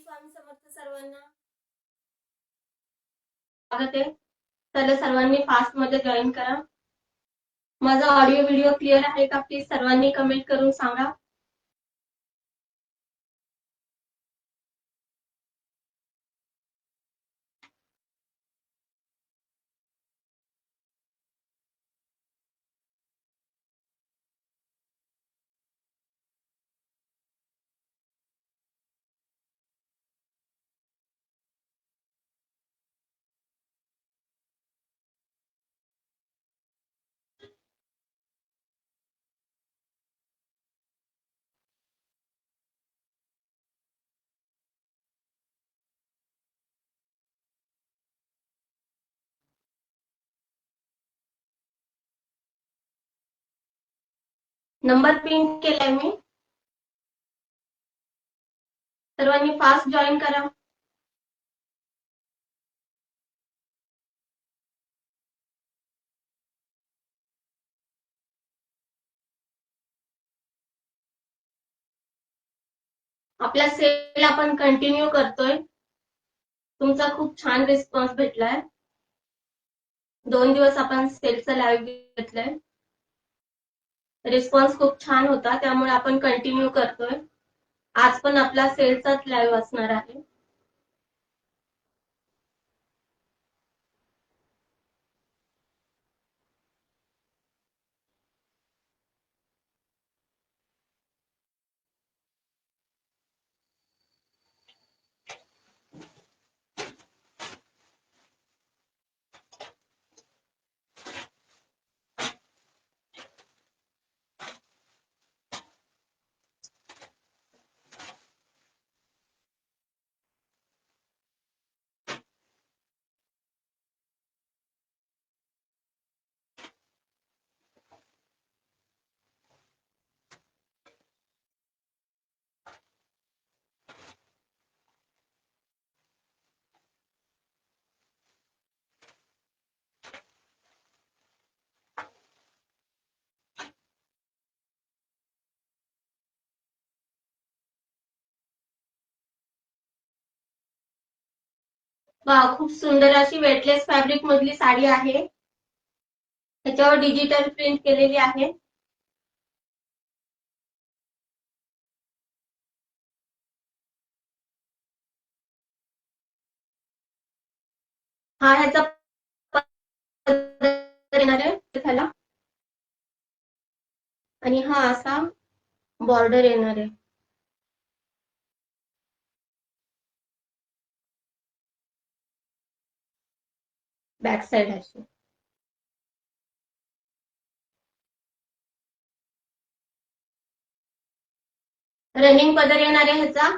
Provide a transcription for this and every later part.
स्वामी समर्थ सर्वांना. स्वागत आहे. तर सर्वांनी फास्ट मध्ये जॉईन करा. माझा ऑडिओ व्हिडिओ क्लिअर आहे का प्लीज सर्वांनी कमेंट करून सांगा. नंबर पिन केलाय मी. सर्वांनी फास्ट जॉईन करा. आपला सेल आपण कंटिन्यू करतोय. तुमचा खूप छान रिस्पॉन्स भेटलाय. 2 दिवस आपण सेलचा लाईव्ह घेतलाय. रिस्पॉन्स खूप छान होता, त्यामुळे आपण कंटिन्यू करतोय. आज पण आपला सेलचाच लाईव्ह असणार आहे. वाव, खूप सुंदर अशी वेटलेस फॅब्रिक मधली साडी आहे. त्याच्यावर डिजिटल प्रिंट केलेली आहे. हा ह्याचा येणार आहे त्याला, आणि हा असा बॉर्डर येणार आहे. बॅक साइड अशी. रनिंग पदर येणार आहे ह्याचा.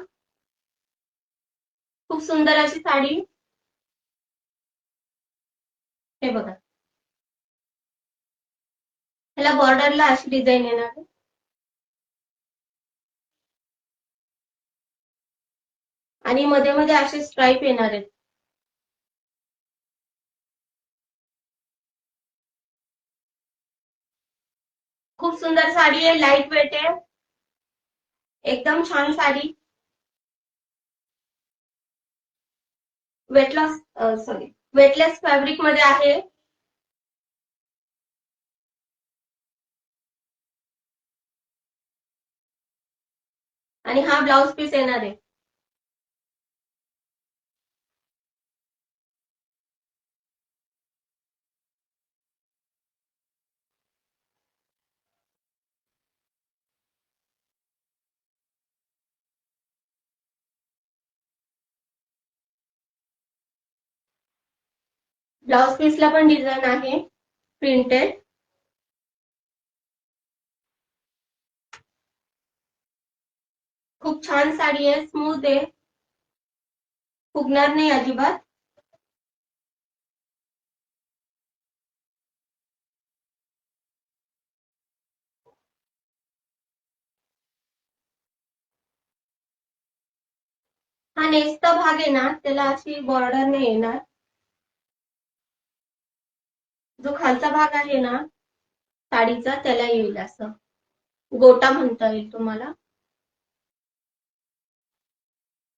खूप सुंदर अशी साडी. हे बघा, ह्याला बॉर्डरला अशी डिझाईन येणार आहे. आणि मध्ये मध्ये असे स्ट्राइप येणार आहेत. खूप सुंदर साडी आहे, लाईट वेट आहे, एकदम छान साडी. वेटलेस फॅब्रिक मध्ये आहे. आणि हा ब्लाउज पीस येणार आहे. ब्लाउज पीसला पण डिझाईन आहे प्रिंटेड. खूप छान साडी आहे, स्मूथ आहे, फुगणार नाही अजिबात. हा नेसचा भाग आहे ना, त्याला अशी बॉर्डर नाही येणार. जो खालचा भाग आहे ना साडीचा, त्याला येईल असं गोटा म्हणता येईल तुम्हाला.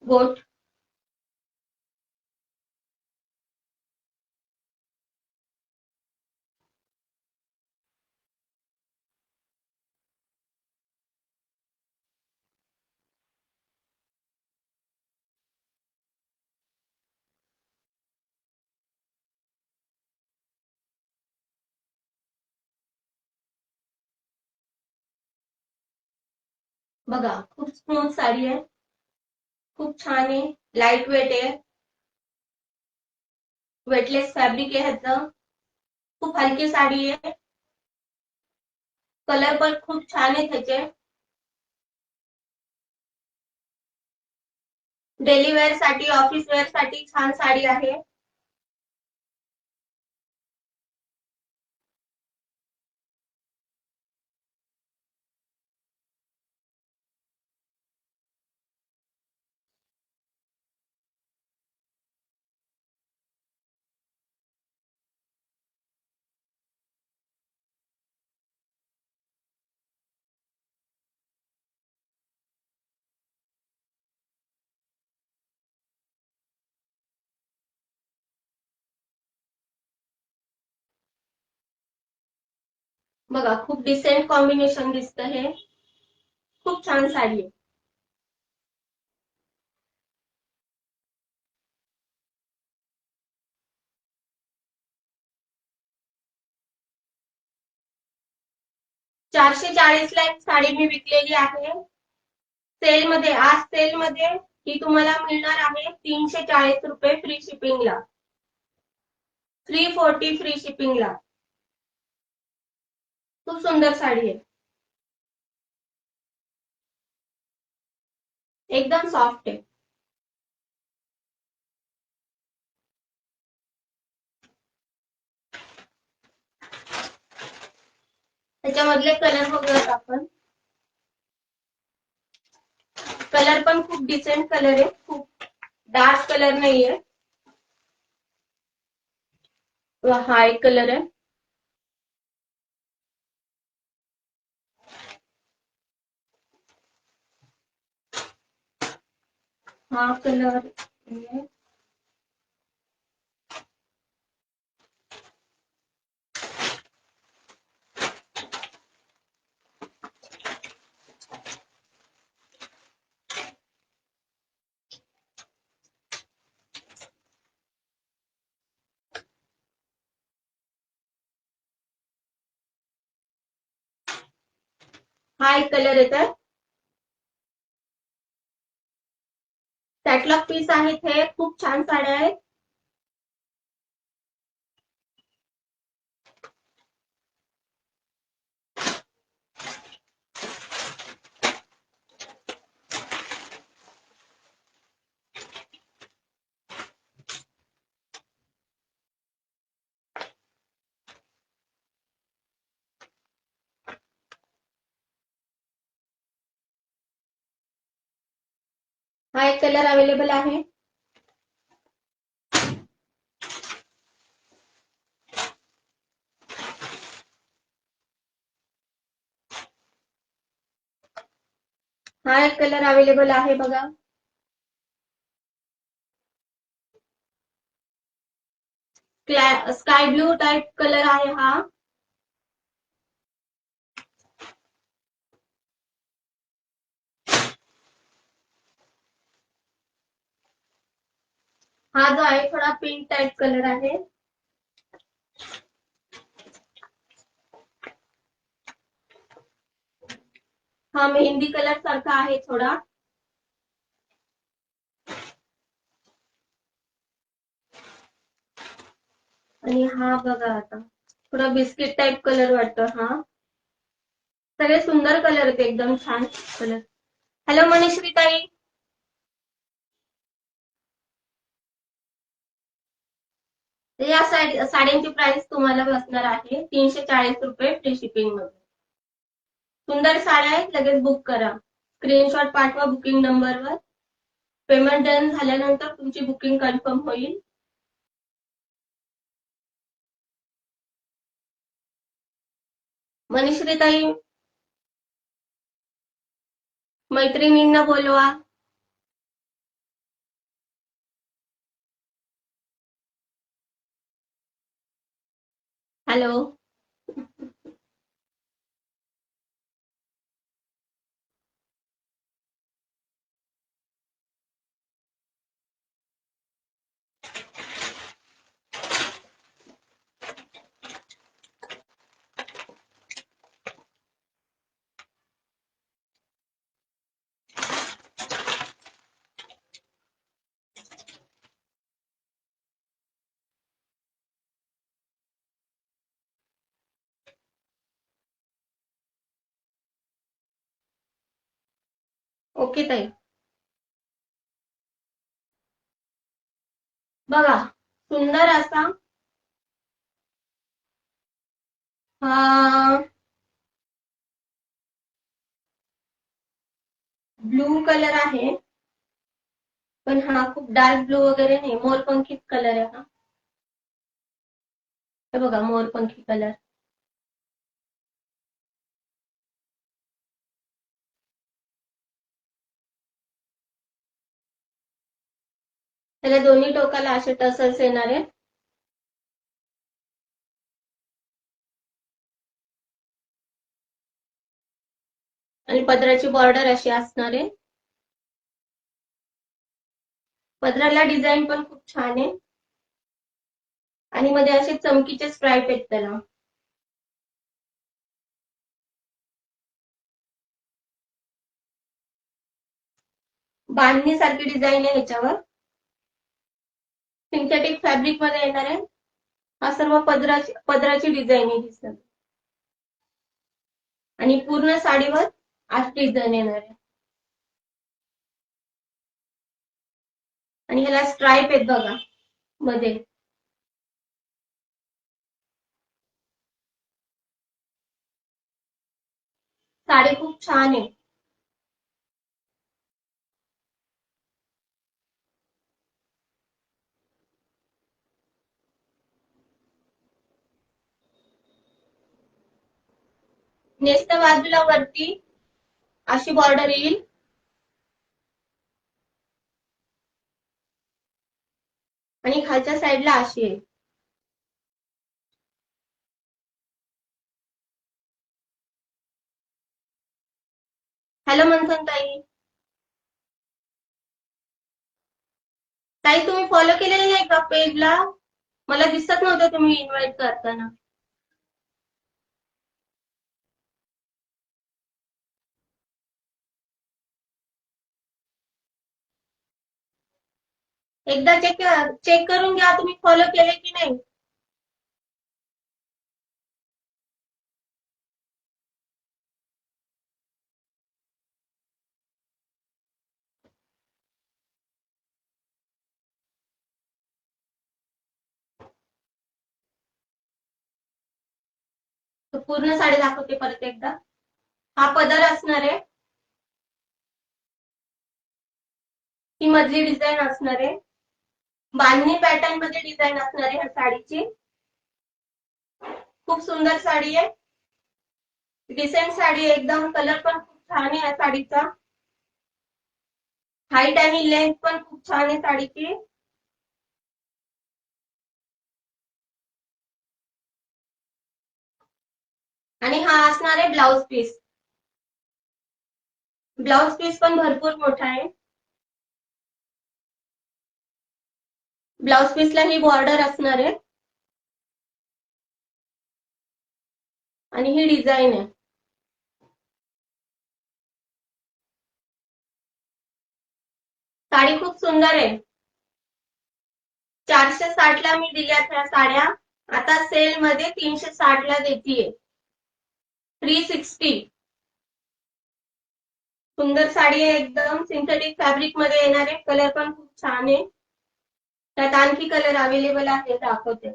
गोट बघा खूप स्मूथ साडी आहे, खूप छान आहे, लाईट वेट आहे, वेटलेस फॅब्रिक आहे ह्याचं, खूप हलकी साडी आहे, कलर पण खूप छान आहे त्याचे, डेली वेअर साठी ऑफिस वेअर साठी छान साडी आहे. बघा खूप डिसेंट कॉम्बिनेशन दिसतं हे, खूप छान साडी आहे. 440 ला एक साडी मी विकलेली आहे सेलमध्ये. आज सेलमध्ये ही तुम्हाला मिळणार आहे 340 रुपये फ्री शिपिंगला, 340 फ्री शिपिंगला. खूप सुंदर साडी आहे, एकदम सॉफ्ट आहे. त्याच्यामधले कलर बघूयात आपण. कलर पण खूप डिसेंट कलर आहे, खूप डार्क कलर नाहीये, हा एक कलर आहे, हा कलर आहे, हा एक कलर येतोय. कॅटलॉग पीस आहेत हे, खूप छान साड्या आहेत. हा एक कलर अवेलेबल आहे. हा एक कलर अवेलेबल आहे बघा. स्काय ब्लू टाइप कलर आहे हा. हा जो आहे थोडा पिंक टाइप कलर आहे. हा मेहंदी कलर सारखा आहे थोडा. आणि हा बघा आता थोडा बिस्किट टाइप कलर वाटतं हा. सगळे सुंदर कलर आहेत, एकदम छान कलर. हॅलो मनीश्री ताई. या साड्यांची प्राइस तुम्हाला बसणार आहे 340 रुपये फ्री शिपिंग मध्ये. सुंदर साड्या आहेत, लगेच बुक करा. स्क्रीनशॉट पाठवा बुकिंग नंबरवर. पेमेंट डन झाल्यानंतर तुमची बुकिंग कन्फर्म होईल. मनीश्री ताई, मैत्रिणींना बोलवा. हॅलो. ओके ताई. बघा, सुंदर असा हा ब्लू कलर आहे, पण हा खूप डार्क ब्लू वगैरे नाही, मोरपंखीच कलर आहे हा. हे बघा, मोरपंखी कलर. त्याला दोन्ही टोकाला असे टसल्स येणार आहे. आणि पदराची बॉर्डर अशी असणार आहे. पदराला डिझाईन पण खूप छान आहे. आणि मध्ये असे चमकीचे स्ट्राइप आहेत त्याला. बांधणी सारखी डिझाईन आहे ह्याच्यावर. सिंथेटिक फॅब्रिक मध्ये येणार आहे. हा सर्व पदराची डिझाईन आहे ही सर्व. आणि पूर्ण साडीवर आज डिझाईन येणार आहे. आणि ह्याला स्ट्राइप आहेत बघा मध्ये. साडी खूप छान आहे. नेसच्या बाजूला वरती अशी बॉर्डर येईल. आणि खालच्या साईडला अशी आहे. हॅलो मंथन ताई. ताई तुम्ही फॉलो केलेलं नाही का पेजला? मला दिसत नव्हतं तुम्ही इन्व्हाइट करताना. एकदा चेक करून घ्या तुम्ही फॉलो केले की नाही. तर पूर्ण साडी दाखवते परत एकदा. हा पदर असणार आहे. ही मधली डिझाईन असणार आहे. बांधणी पॅटर्न मध्ये डिझाईन असणार आहे ह्या साडीची. खूप सुंदर साडी आहे. डिसेंट साडी आहे एकदम. कलर पण खूप छान आहे या साडीचा. हाईट आणि लेंथ पण खूप छान आहे साडीची. आणि हा असणार आहे ब्लाउज पीस. ब्लाउज पीस पण भरपूर मोठा आहे. ब्लाउज पीसला ही बॉर्डर असणार आहे. आणि ही डिझाईन आहे. साडी खूप सुंदर आहे. 460 ला मी दिल्या त्या साड्या. आता सेल मध्ये 360 ला देतीये. 360. सुंदर साडी आहे एकदम. सिंथेटिक फॅब्रिक मध्ये येणार आहे. कलर पण खूप छान आहे. त्यात आणखी कलर अवेलेबल आहे दाखवते.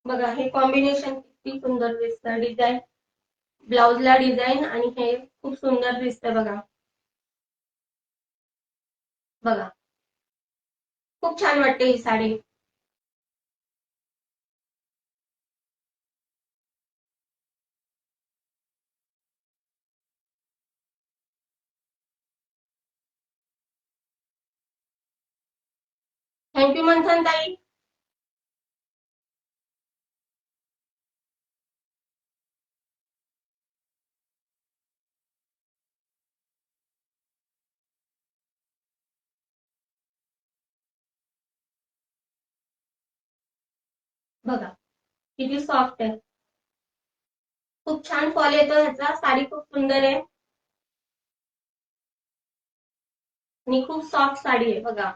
बघा हे कॉम्बिनेशन किती सुंदर दिसतं. डिझाईन ब्लाउजला डिझाईन आणि हे खूप सुंदर दिसतं बघा. बघा खूप छान वाटते ही साडी. थँक्यू मंथन ताई. बघा किती सॉफ्ट आहे. खूप छान फॉल येतो ह्याचा. साडी खूप सुंदर आहे आणि खूप सॉफ्ट साडी आहे बघा.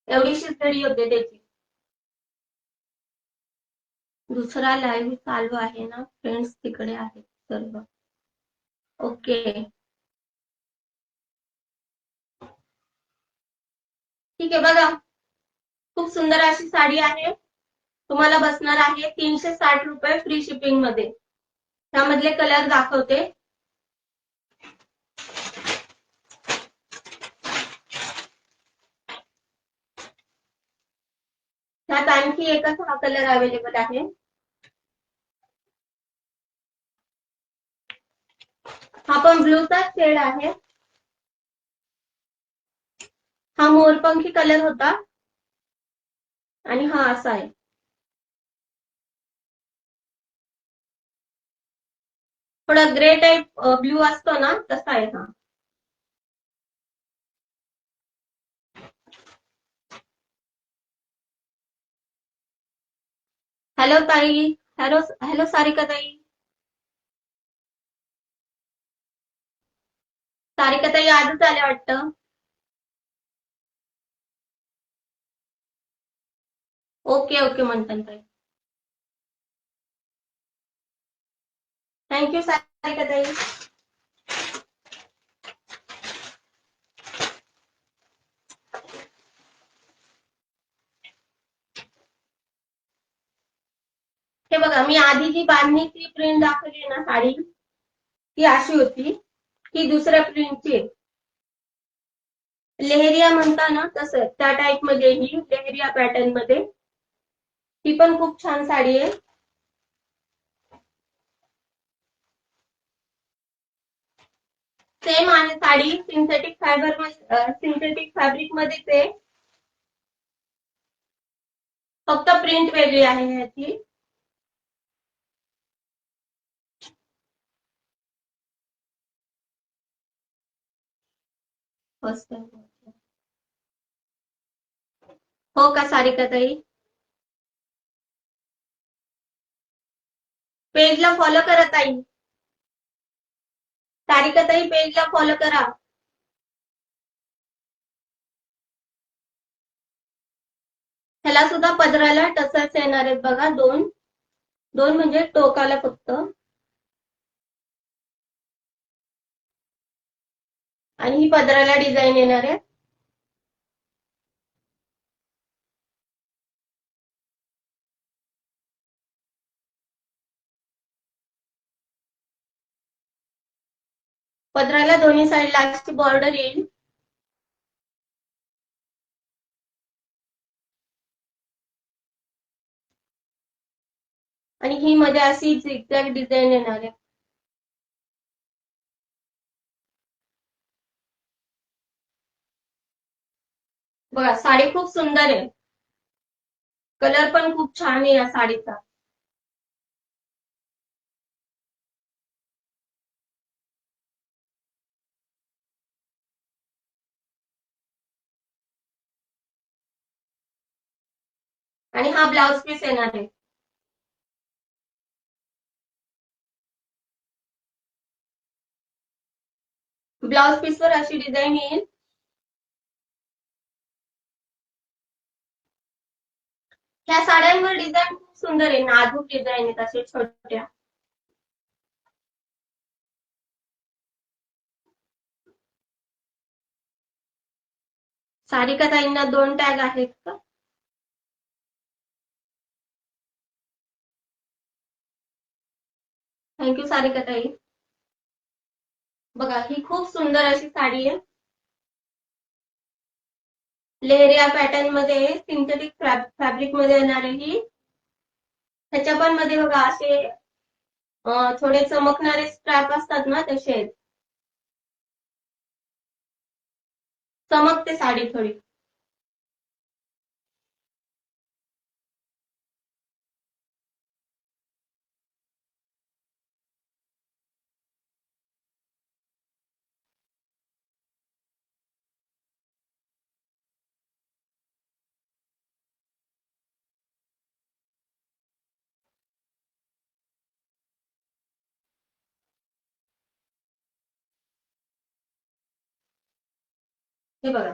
एवढीशी जडी होते त्याची. दुसरा लाईव्ह चालू आहे ना फ्रेंड्स, तिकडे आहे सर्व. ओके, ठीक आहे. बघा खूप सुंदर अशी साडी आहे. तुम्हाला बसणार आहे 360 रुपये फ्री शिपिंग मध्ये. त्यामधले कलर दाखवते. त्यात आणखी एकच हा कलर अवेलेबल आहे. हा पण ब्लूचाच शेड आहे. हा मोरपंखी कलर होता आणि हा असा आहे. थोडा ग्रे टाइप ब्ल्यू असतो ना, तसा आहे हा. हॅलो ताई. हॅलो हॅलो सारिका ताई. सारिका ताई आजच आल्या वाटतं. ओके ओके म्हणतात ताई. थँक्यू सारिका ताई. हे बघा, मी आधी जी बांधणीची प्रिंट दाखवली ना साडी, ती अशी होती. ही दुसऱ्या प्रिंटची आहे. लेहरिया म्हणता ना, तसं त्या टाइप मध्ये ही लेहरिया पॅटर्न मध्ये. ही पण खूप छान साडी आहे. सेम आहे साडी. सिंथेटिक फायबर मध्ये, सिंथेटिक फॅब्रिक मध्येच आहे. फक्त प्रिंट वेगळी आहे याची. First time. हो का सारिका ताई? पेजला फॉलो करा ताई. सारिका ताई पेजला फॉलो करा. ह्याला सुद्धा पदराला टसल्स येणार आहेत बघा. दोन दोन म्हणजे टोकाला फक्त. आणि ही पदराला डिझाईन येणार आहे. पदराला दोन्ही साईडला अशी बॉर्डर येईल. आणि ही मध्ये अशी झिगझॅग डिझाईन येणार आहे. बघा साडी खूप सुंदर आहे. कलर पण खूप छान आहे या साडीचा. आणि हा ब्लाउज पीस येणार आहे. ब्लाउज पीस वर अशी डिझाईन येईल. ह्या साड्यांवर डिझाईन खूप सुंदर आहे. नाजूक डिझाईन आहेत असे छोट्या. सारिका ताईंना 2 टॅग आहेत का? थँक्यू सारिका ताई. बघा ही खूप सुंदर अशी साडी आहे. लेहरिया पॅटर्न मध्ये सिंथेटिक फॅब्रिक मध्ये येणार आहे ही. त्याच्या पण मध्ये बघा असे थोडे चमकणारे स्ट्रॅप असतात ना, तसे आहेत. चमकते साडी थोडी. हे बघा,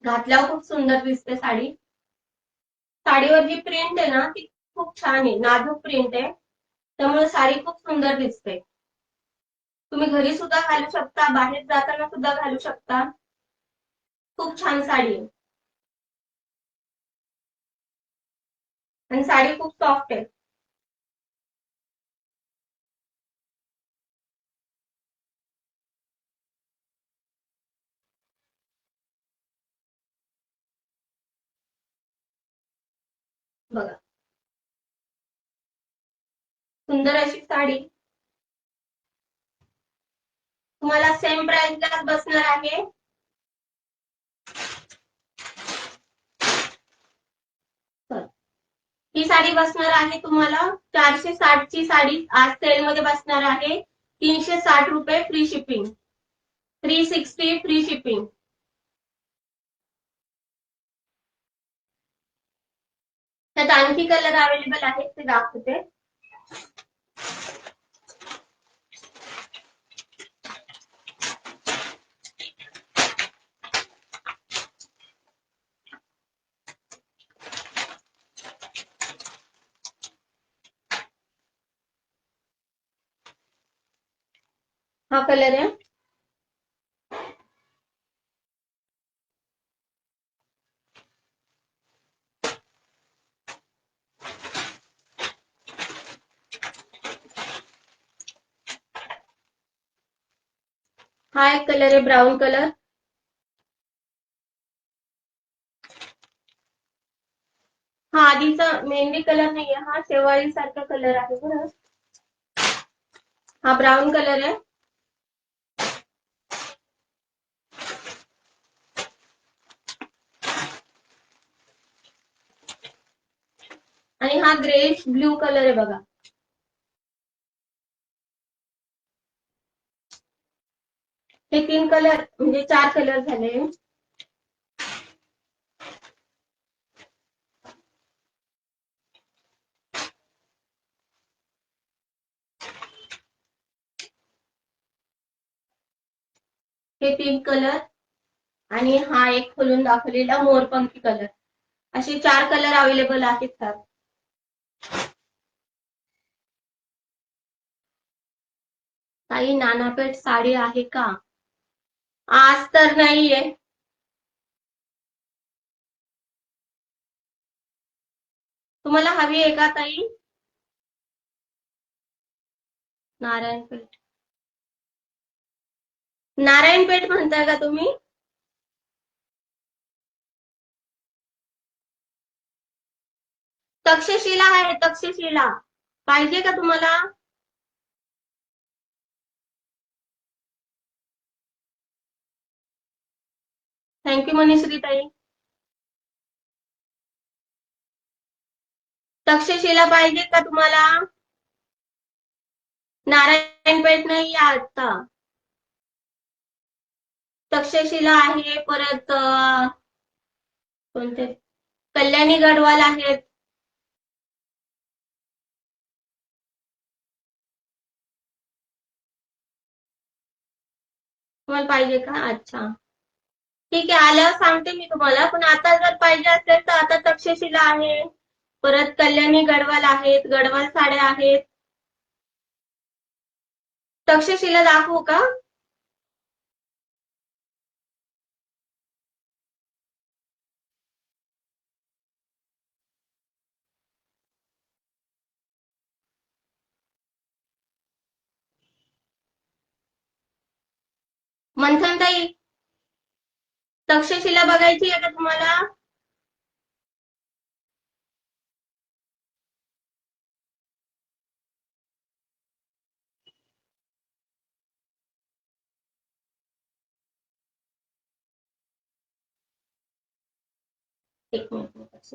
घातल्यावर खूप सुंदर दिसते साडी. साडीवर जी प्रिंट आहे ना ती खूप छान आहे, नाजूक प्रिंट आहे. त्यामुळे साडी खूप सुंदर दिसते. तुम्ही घरी सुद्धा घालू शकता, बाहेर जाताना सुद्धा घालू शकता. खूप छान साडी आहे आणि साडी खूप सॉफ्ट आहे. बघा, सुंदर अशी साडी तुम्हाला सेम प्राइसला बसणार आहे. ही साडी बसणार आहे तुम्हाला 460 ची साडी आज सेल मध्ये बसणार आहे 360 रुपये फ्री शिपिंग, 360 फ्री शिपिंग. त्यात आणखी कलर अवेलेबल आहेत ते दाखवते. हा कलर आहे. हा एक कलर आहे, ब्राऊन कलर. हा आधीचा मेहंदी कलर नाहीये, हा शेवाळी सारखा कलर आहे बरं. हा ब्राऊन कलर आहे. आणि हा ग्रेश ब्ल्यू कलर आहे बघा. हे 3 कलर म्हणजे 4 कलर झाले. हे 3 कलर आणि हा एक खोलून दाखवलेला मोरपंखी कलर, असे 4 कलर अवेलेबल आहेत त्यात. काही नानापेठ साडी आहे का? आज तर नाहीये. तुम्हाला हवी आहे का ताई? नारायणपेठ, नारायणपेठ म्हणताय का तुम्ही? तक्षशिला आहे, तक्षशिला पाहिजे का तुम्हाला? थँक्यू मनीश्री ताई. तक्षशिला पाहिजे का तुम्हाला? नारायणपेठ नाही आता. तक्षशिला आहे, परत कोणते कल्याणी गडवाल आहेत. तुम्हाला पाहिजे का? अच्छा, ठीक आहे, आल्यावर सांगते मी तुम्हाला. पण आता जर पाहिजे असेल तर आता तक्षशिला आहे, परत कल्याणी गडवाल आहेत, गडवाल साड्या आहेत. तक्षशिला दाखवू का? मंथन ताई, तक्षशिला बघायची आहे का तुम्हाला? एक मिनिट.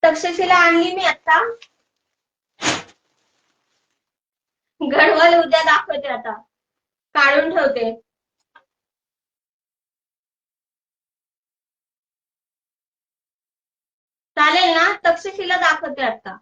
तक्षशिला आणली मी आता, गडवाल उद्या दाखवते, आता काढून ठेवते. चालेल ना, तक्षशिला दाखवते आता.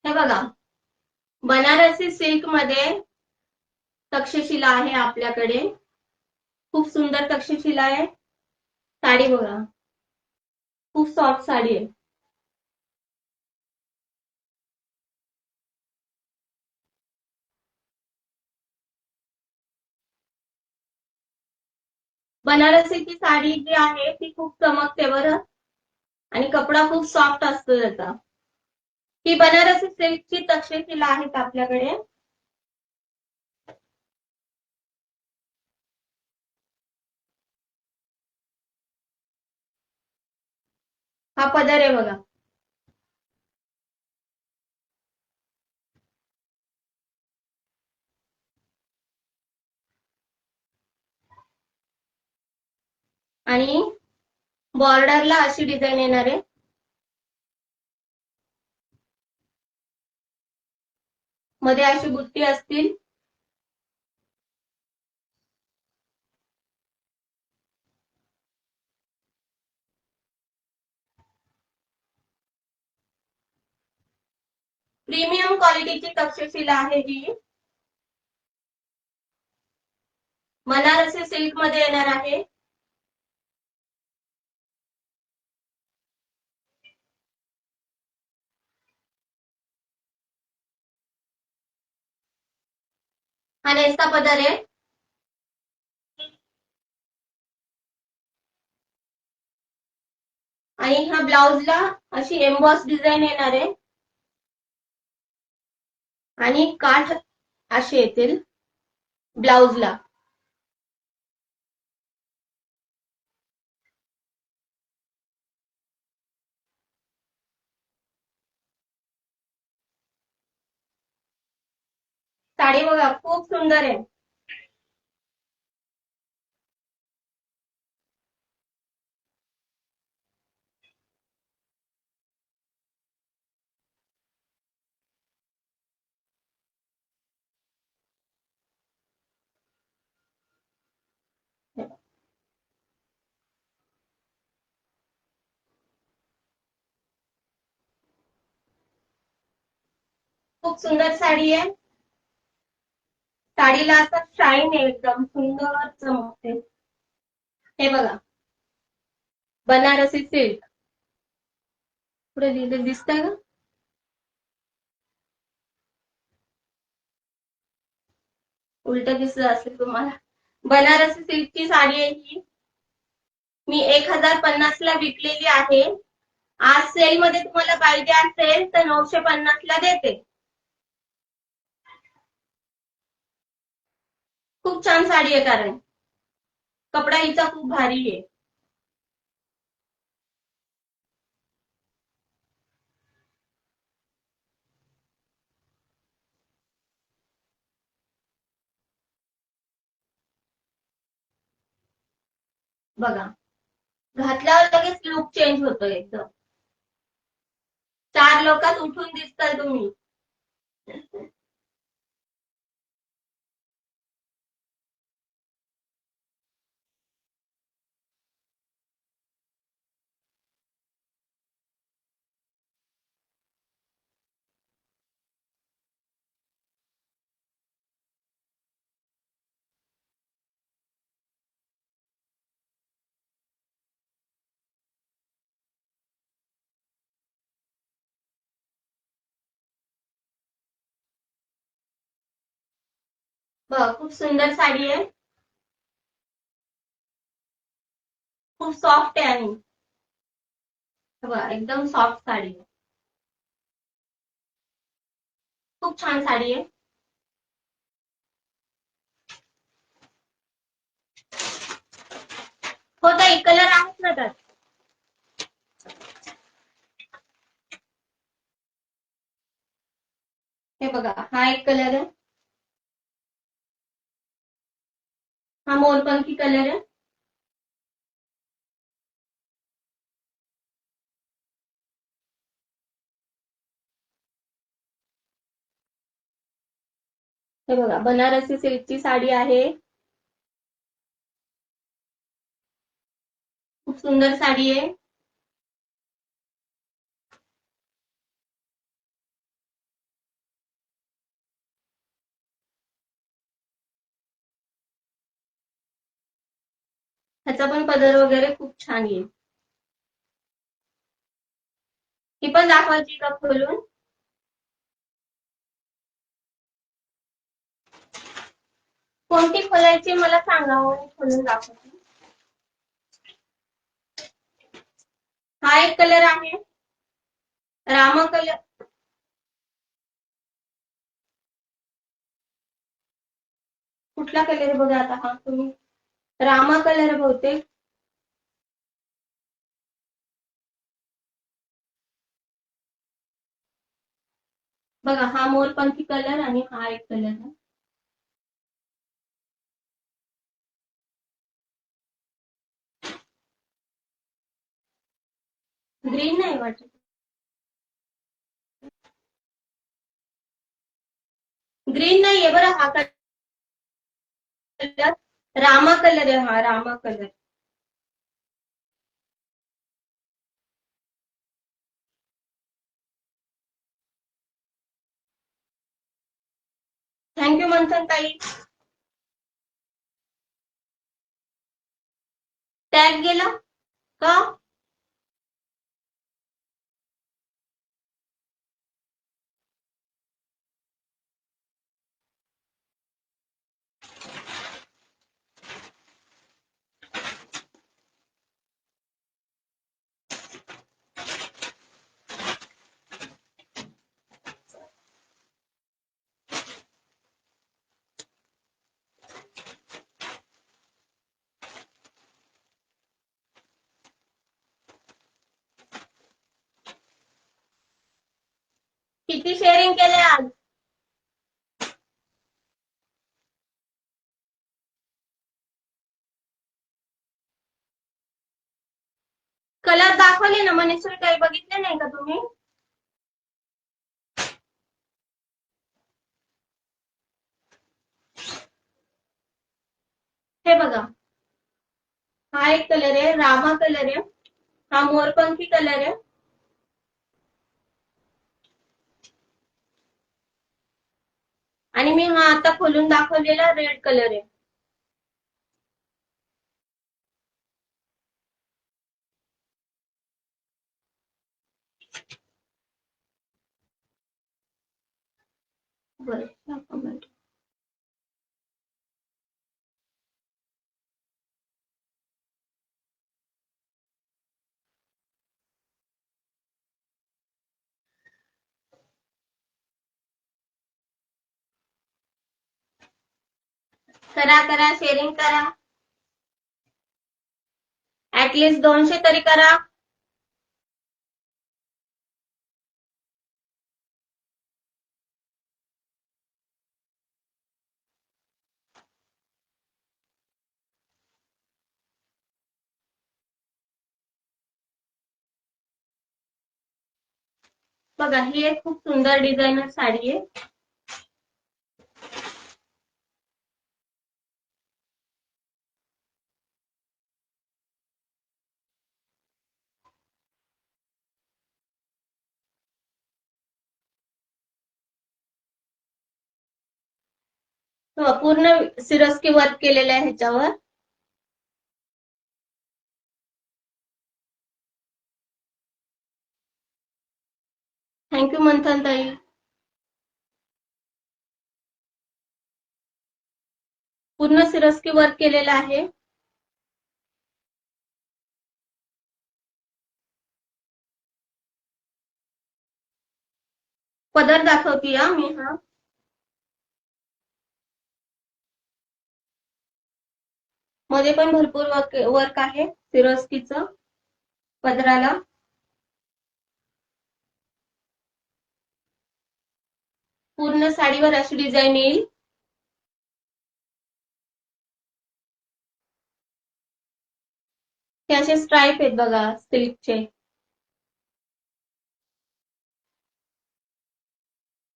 हे बघा, बनारसी सिल्क मध्ये तक्षशिला आहे आपल्याकडे. खूप सुंदर तक्षशिला आहे. साडी बघा, खूप सॉफ्ट साडी आहे. बनारसीची साडी जी आहे ती खूप चमकते बरं, आणि कपडा खूप सॉफ्ट असतो त्याचा. ही बनारसी सिल्कची तक्षशिला आहेत आपल्याकडे. हा पदर आहे बघा. आणि बॉर्डरला अशी डिझाईन येणार आहे. मध्ये अशी बुट्टी असतील. प्रीमियम क्वालिटीची तक्षशिला आहे ही. बनारसी सिल्क मध्ये येणार आहे. हा नेसता पदर आहे. आणि ह्या ब्लाउजला अशी एम्बॉस डिझाईन येणार आहे. आणि काठ असे येतील ब्लाउजला. साडी बघा, खूप सुंदर आहे. खूप सुंदर साडी आहे. साडीला असं शाईन आहे, एकदम सुंदर चमकते. हे बघा, बनारसी सिल्क. पुढे लिहिलं दिसतंय का? उलट दिसत असेल तुम्हाला. बनारसी सिल्कची साडी आहे ही. मी 1050 ला विकलेली आहे. आज सेल मध्ये तुम्हाला पाहिजे असेल तर 950 ला देते. खूप छान साडी आहे, कारण कपडा हिचा खूप भारी आहे. बघा, घातल्यावर लगेच लुक चेंज होतो एकदम. 4 लोकात उठून दिसताय तुम्ही. बघ, खूप सुंदर साडी आहे. खूप सॉफ्ट आहे. आणि बघा, एकदम सॉफ्ट साडी आहे. खूप छान साडी आहे. हो ताई, कलर आहेत ना त्यात. हे बघा, हा एक कलर आहे. हा मोरपंखी कलर आहे. हे बघा, बनारसी सिल्कची साडी आहे. खूप सुंदर साडी आहे. ह्याचा पण पदर वगैरे खूप छान येईल. ही पण दाखवायची का खोलून? कोणती खोलायची मला सांगा, मी खोलून दाखवते. हा एक कलर आहे, रामा कलर. कुठला कलर बघा आता हा तुम्ही? रामा कलर बहुतेक. बघा, हा मोरपंखी कलर आणि हा एक कलर आहे. ग्रीन नाही वाटत. ग्रीन नाहीये बरं हा कलर. रामा कलर आहे हा, रामा कलर. थँक्यू मंथन ताई. टॅग गेला का? किती शेअरिंग केले आज? कलर दाखवले ना मनीषर, काही बघितले नाही का तुम्ही? हे बघा, हा एक कलर आहे, रामा कलर आहे. हा मोरपंखी कलर आहे. आणि मी हा आता खोलून दाखवलेला रेड कलर आहे. बरं, करा करा, शेअरिंग करा. ऍटलीस्ट 200 तरी करा. बघा, ही एक खूप सुंदर डिझायनर साडी आहे. पूर्ण सिरस्की वर्क केलेलं आहे ह्याच्यावर. थँक्यू मंथन ताई. पूर्ण सिरस्की वर्क केलेलं आहे. पदर दाखवते मी हा. मध्ये पण भरपूर वर्क आहे सिरोस्कीचं पदराला. पूर्ण साडीवर अशी डिझाईन येईल. हे असे स्ट्राईप आहेत बघा सिल्कचे.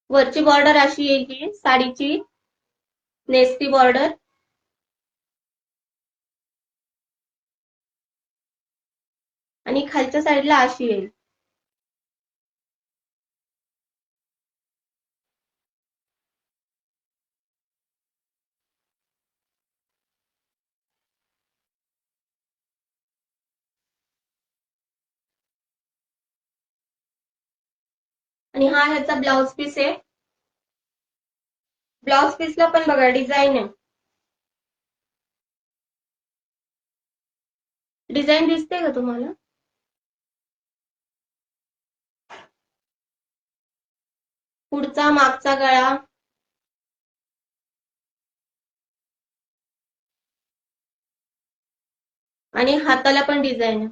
वरची बॉर्डर अशी येईल ही साडीची नेस्टी बॉर्डर. आणि खालच्या साईडला अशी येईल. आणि हा ह्याचा ब्लाउज पीस आहे. ब्लाउज पीसला पण बघा डिझाईन आहे. डिझाईन दिसते का तुम्हाला? पुढचा मागचा गळा. आणि हाताला पण डिझाईन आहे.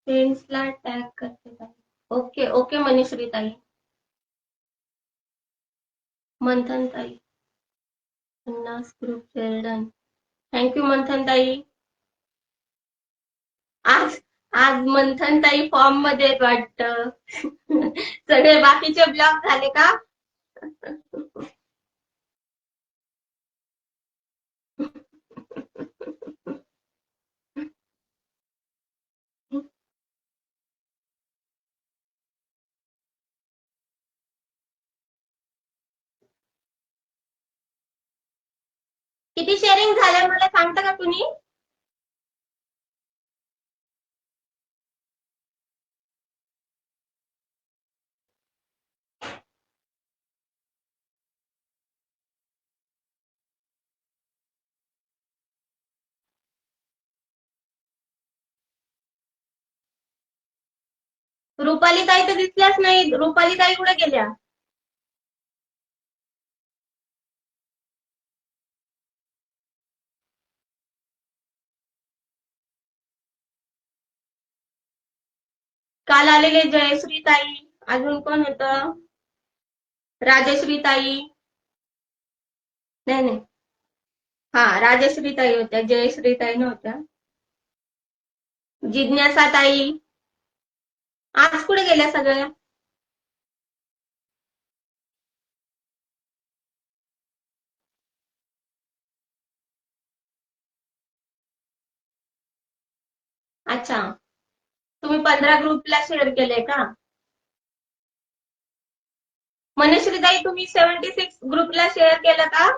फ्रेंड्सला टॅग करते ताई. ओके ओके मनीश्री ताई. मंथन ताई 50 ग्रुप शेअर डन. थँक्यू मंथन ताई. आज आज मंथन ताई फॉर्म मध्ये आहेत वाटतं. सगळे बाकीचे ब्लॉक झाले का? किती शेअरिंग झाल्या मला सांगता का कुणी? रुपाली ताई तर दिसल्याच नाही. रुपाली ताई कुठे गेल्या? काल आलेले जयश्री ताई. अजून कोण होतं? राजश्री ताई. नाही नाही, हा राजश्री ताई होत्या, जयश्री ताई नव्हत्या. जिज्ञासा ताई. आज कुठे गेल्या सगळ्या? अच्छा, तुम्ही 15 ग्रुपला शेअर केले का? मनश्री ताई तुम्ही 76 ग्रुपला शेअर केलं का?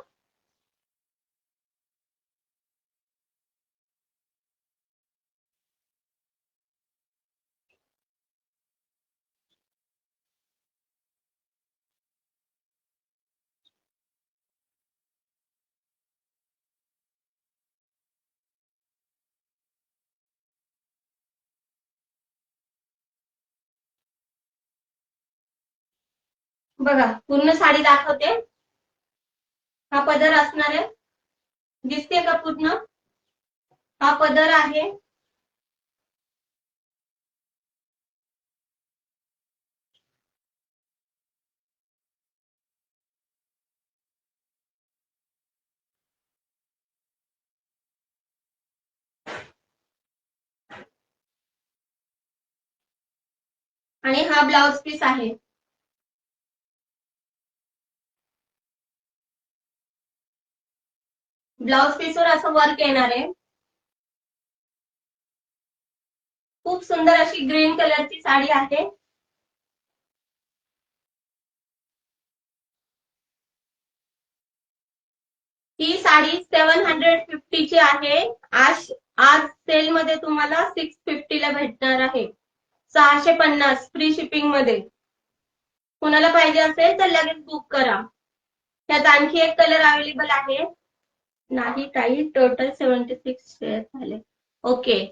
बघा पूर्ण साडी दाखवते. हा पदर असणार आहे. दिसते का पूर्ण? हा पदर आहे. आणि हा ब्लाउज पीस आहे. ब्लाउज पीसवर असं वर्क येणार आहे. खूप सुंदर अशी ग्रीन कलरची साडी आहे. ही साडी 750 ची आहे. आज आज सेल मध्ये तुम्हाला 650 ला भेटणार आहे. 650 फ्री शिपिंग मध्ये. कुणाला पाहिजे असेल तर लगेच बुक करा. त्यात आणखी एक कलर अवेलेबल आहे. नाही ताई, टोटल 76 शेअर झाले. ओके,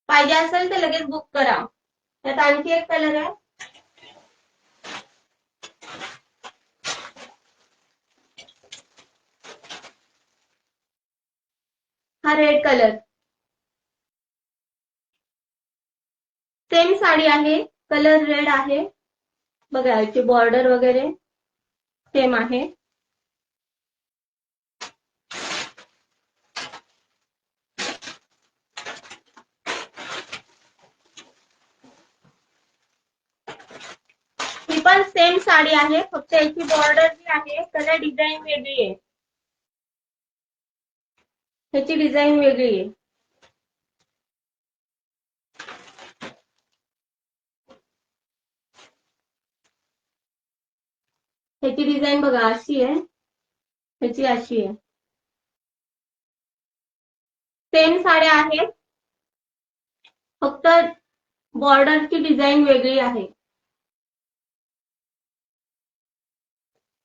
पाहिजे असेल तर लगेच बुक करा. त्यात आणखी एक कलर आहे. हा रेड कलर, सेम साडी आहे, कलर रेड आहे. बघा याची बॉर्डर वगैरे सेम आहे. ही पण सेम साडी आहे, फक्त याची बॉर्डर जी आहे त्याला डिझाईन वेगळी आहे. ह्याची डिझाईन वेगळी आहे. ह्याची डिझाईन बघा अशी आहे, ह्याची अशी आहे. सेम साड्या आहेत, फक्त बॉर्डरची डिझाईन वेगळी आहे.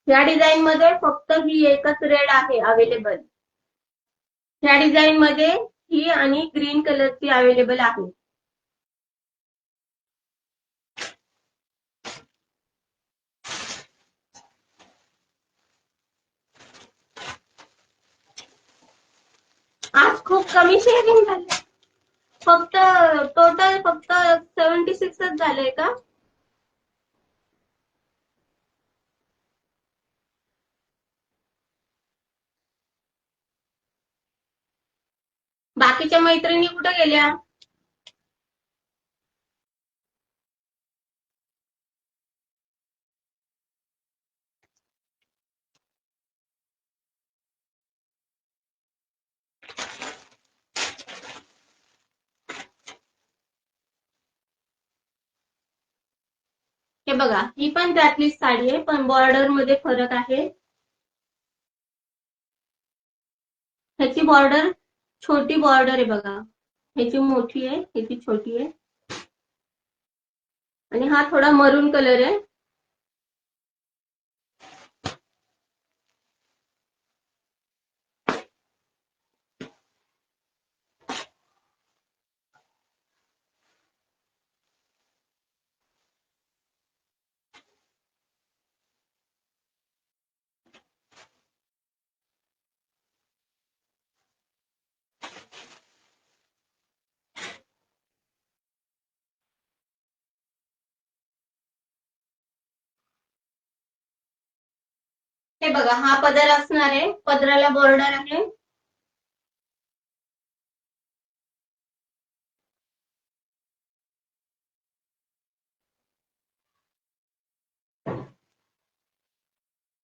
या डिझाईन मध्ये फक्त ही एकच रेड आहे अवेलेबल. या डिझाईन मध्ये ही आणि ग्रीन कलरची अवेलेबल आहे. आज खूप कमी शेअरिंग झाले, फक्त टोटल फक्त 76च झालंय का? बाकीच्या मैत्रिणी कुठे गेल्या? हे बघा, ही पण त्यातलीच साडी आहे, पण बॉर्डर मध्ये फरक आहे. ह्याची बॉर्डर छोटी बॉर्डर आहे बघा, ह्याची मोठी आहे, ह्याची छोटी आहे. आणि हा थोडा मरून कलर आहे. हे बघा, हा पदर असणार आहे, पदराला बॉर्डर आहे.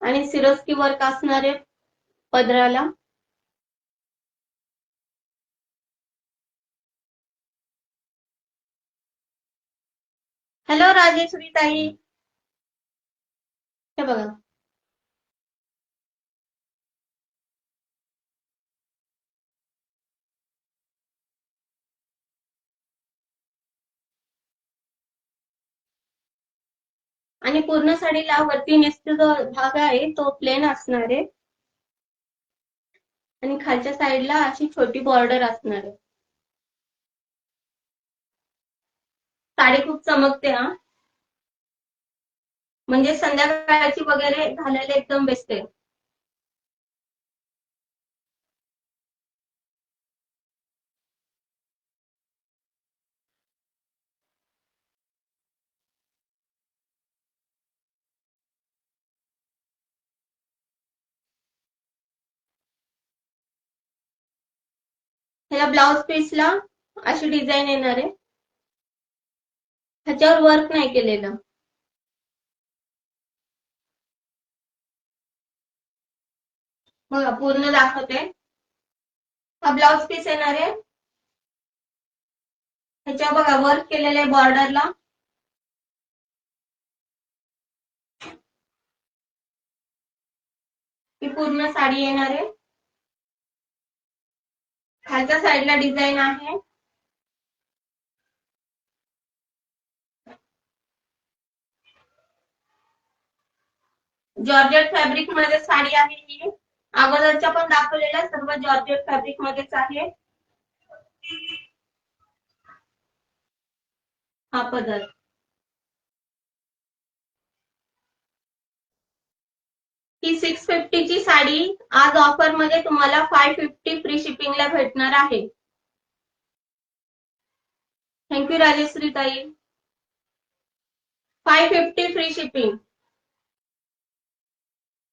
आणि सिरोस्की वर्क असणार आहे पदराला. हॅलो राजेश्वरी ताई, हे बघा. आणि पूर्ण साडीला वरती नेसचा जो भाग आहे तो प्लेन असणार आहे, आणि खालच्या साईडला अशी छोटी बॉर्डर असणार आहे. साडी खूप चमकते हा, म्हणजे संध्याकाळची वगैरे घालायला एकदम बेस्ट आहे. ह्याला ब्लाउज पीसला अशी डिझाईन येणार आहे, ह्याच्यावर वर्क नाही केलेलं. बघा पूर्ण दाखवते. हा ब्लाउज पीस येणार आहे, ह्याच्यावर बघा वर्क केलेलं आहे बॉर्डरला. ही पूर्ण साडी येणार आहे, खालच्या साईडला डिझाईन आहे. जॉर्जेट फॅब्रिक मध्ये साडी आहे ही. अगोदरच्या पण दाखवलेल्या सर्व जॉर्जेट फॅब्रिक मध्येच आहे. हा पदर. ही 650 ची साडी आज ऑफर मध्ये तुम्हाला 550 फ्री शिपिंगला भेटणार आहे. थँक्यू राजेश्री ताई. 550 फ्री शिपिंग.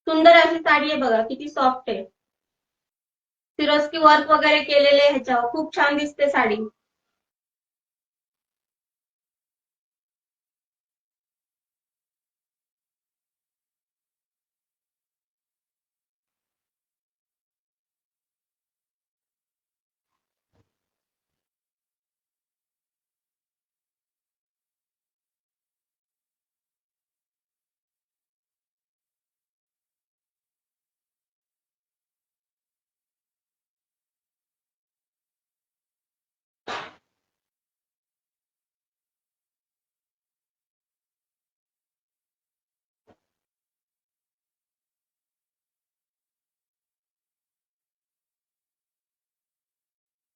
सुंदर अशी साडी आहे बघा, किती सॉफ्ट आहे. सिरोस्की वर्क वगैरे केलेले ह्याच्यावर, खूप छान दिसते साडी.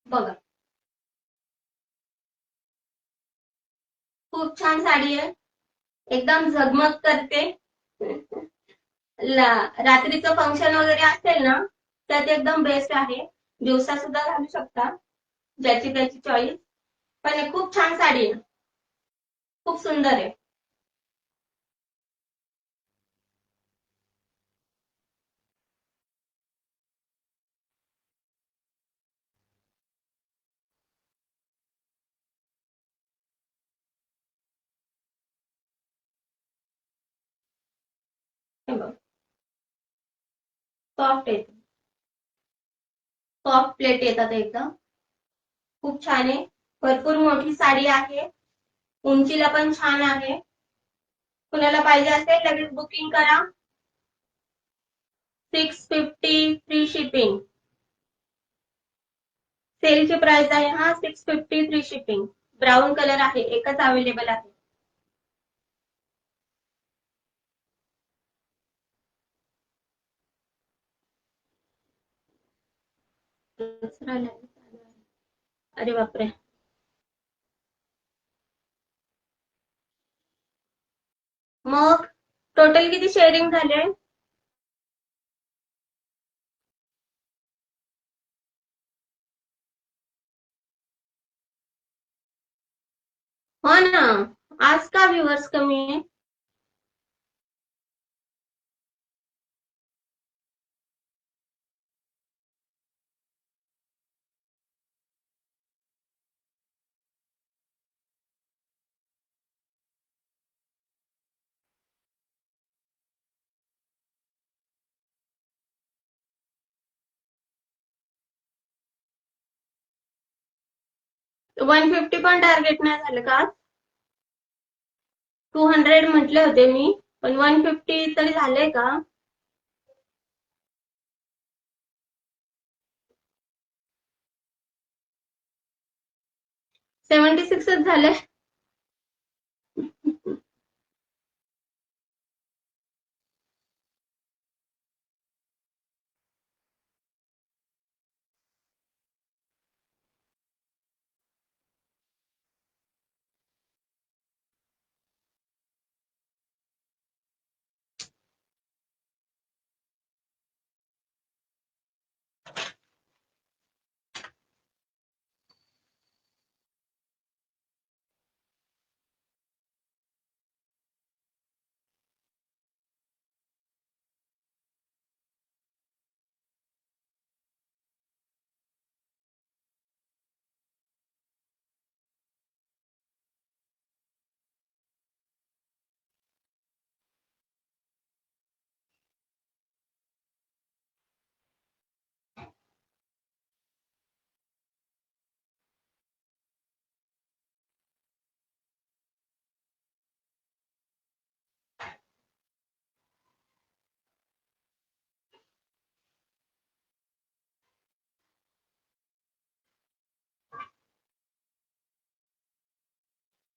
बघा, खूप छान साडी आहे, एकदम झगमग करते. रात्रीचं फंक्शन वगैरे असेल ना तर ते एकदम बेस्ट आहे. दिवसा सुद्धा घालू शकता, ज्याची त्याची चॉईस. पण खूप छान साडी आहे, खूप सुंदर आहे. सॉफ्ट आहे, सॉफ्ट प्लेट येतात एकदम, खूप छान आहे. भरपूर मोठी साडी आहे, उंचीला पण छान आहे. कुणाला पाहिजे असेल लगेच बुकिंग करा. 650 फ्री शिपिंग. सेलची प्राइस आहे हा 650 फ्री शिपिंग. ब्राऊन कलर आहे, एकच अवेलेबल आहे. अरे बापरे. मग टोटल किती शेअरिंग झाले? हो ना, आज का व्ह्यूअर्स कमी आहे? तो 150 पण टार्गेट नाही झालं का? 200 म्हटले होते मी, पण 150 तरी झालंय का? 76च झाले.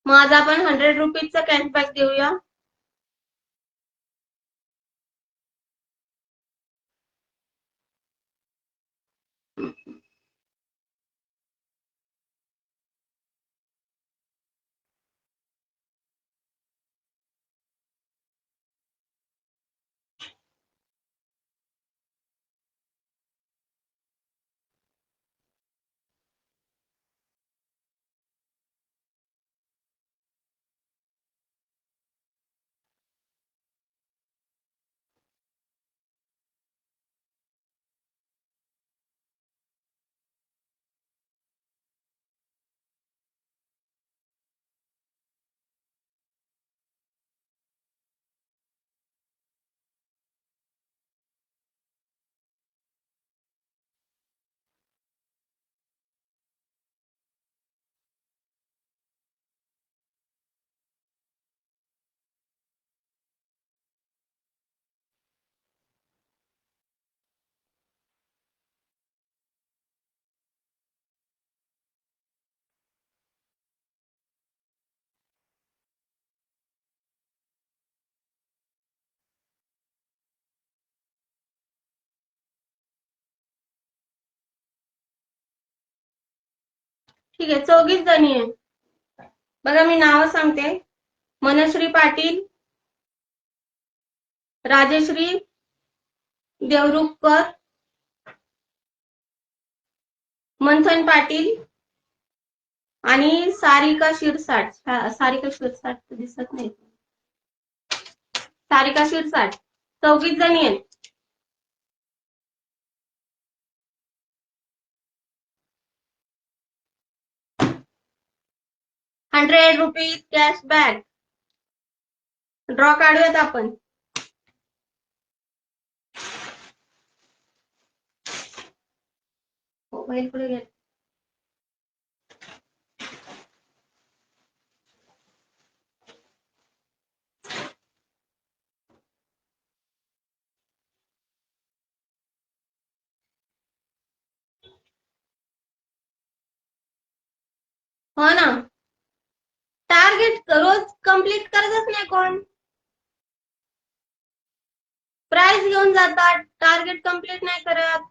मग आज आपण 100 रुपीजचा कॅशबॅक देऊया. ठीक आहे, 24 जणी आहे. बघा मी नाव सांगते. मनश्री पाटील, राजश्री देवरुखकर, मंथन पाटील आणि सारिका शिरसाट. सारिका शिरसाट दिसत नाही. सारिका शिरसाट 24 जणी आहेत. ₹100 कॅशबॅक. ड्रॉ काढूयात आपण. मोबाईल पुढे घ्या. हो ना, टार्गेट रोज कंप्लीट करतच नाही कोण. प्राइस घेऊन जातात, टार्गेट कंप्लीट नाही करत.